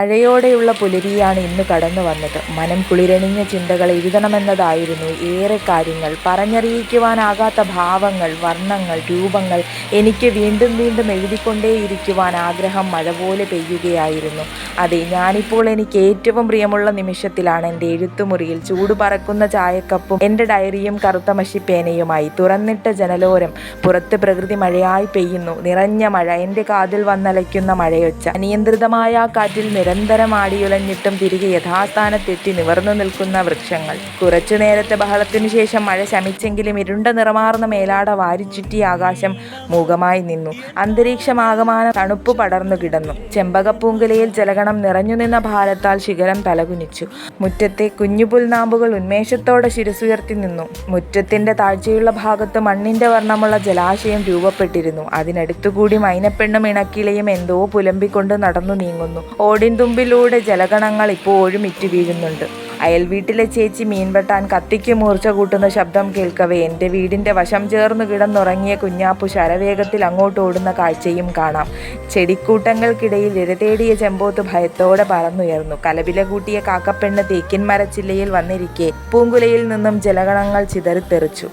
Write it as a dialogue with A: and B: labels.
A: മഴയോടെയുള്ള പുലരിയാണ് ഇന്ന് കടന്നു വന്നത്. മനം കുളിരണിഞ്ഞ ചിന്തകൾ എഴുതണമെന്നതായിരുന്നു. ഏറെ കാര്യങ്ങൾ, പറഞ്ഞറിയിക്കുവാനാകാത്ത ഭാവങ്ങൾ, വർണ്ണങ്ങൾ, രൂപങ്ങൾ. എനിക്ക് വീണ്ടും വീണ്ടും എഴുതിക്കൊണ്ടേയിരിക്കുവാൻ ആഗ്രഹം മഴ പോലെ പെയ്യുകയായിരുന്നു. അതെ, ഞാനിപ്പോൾ എനിക്ക് ഏറ്റവും പ്രിയമുള്ള നിമിഷത്തിലാണ്. എൻ്റെ എഴുത്തുമുറിയിൽ ചൂട് പറക്കുന്ന ചായക്കപ്പും എൻ്റെ ഡയറിയും കറുത്ത മഷിപ്പേനയുമായി. തുറന്നിട്ട ജനലോരം, പുറത്ത് പ്രകൃതി മഴയായി പെയ്യുന്നു. നിറഞ്ഞ മഴ, എൻ്റെ കാതിൽ വന്നലയ്ക്കുന്ന മഴയൊച്ച. അനിയന്ത്രിതമായ ആ കാറ്റിൽ നിരന്തരം ആടിയുലഞ്ഞിട്ടും തിരികെ യഥാസ്ഥാനത്തെത്തി നിവർന്നു നിൽക്കുന്ന വൃക്ഷങ്ങൾ. കുറച്ചു നേരത്തെ ബഹളത്തിനു ശേഷം മഴ ശമിച്ചെങ്കിലും ഇരുണ്ട നിറമാർന്ന മേലാട വാരിച്ചുറ്റിയ ആകാശം മൂകമായി നിന്നു. അന്തരീക്ഷമാകമാനം തണുപ്പ് പടർന്നു കിടന്നു. ചെമ്പകപ്പൂങ്കുലയിൽ ജലഗണം നിറഞ്ഞു നിന്ന ഭാരത്താൽ ശിഖരം തലകുനിച്ചു. മുറ്റത്തെ കുഞ്ഞു പുൽനാമ്പുകൾ ഉന്മേഷത്തോടെ ശിരസുയർത്തി നിന്നു. മുറ്റത്തിന്റെ താഴ്ചയുള്ള ഭാഗത്ത് മണ്ണിന്റെ വർണ്ണമുള്ള ജലാശയം രൂപപ്പെട്ടിരുന്നു. അതിനടുത്തുകൂടി മൈനപ്പെണ്ണും ഇണക്കിളയും എന്തോ പുലമ്പിക്കൊണ്ട് നടന്നു നീങ്ങുന്നു. ഓടിൻ തുമ്പിലൂടെ ജലഗണങ്ങൾ ഇപ്പോഴും ഇറ്റു വീഴുന്നുണ്ട്. അയൽവീട്ടിലെ ചേച്ചി മീൻ വെട്ടാൻ കത്തിക്ക് മൂർച്ച കൂട്ടുന്ന ശബ്ദം കേൾക്കവേ എൻ്റെ വീടിൻ്റെ വശം ചേർന്നു കിടന്നുറങ്ങിയ കുഞ്ഞാപ്പു ശരവേഗത്തിൽ അങ്ങോട്ട് ഓടുന്ന കാഴ്ചയും കാണാം. ചെടിക്കൂട്ടങ്ങൾക്കിടയിൽ ഇരതേടിയ ചെമ്പോത്ത് ഭയത്തോടെ പറന്നുയർന്നു. കലപില കൂട്ടിയ കാക്കപ്പെണ്ണ് തേക്കിൻ മരച്ചില്ലയിൽ വന്നിരിക്കെ പൂങ്കുലയിൽ നിന്നും ജലഗണങ്ങൾ ചിതറിത്തെറിച്ചു.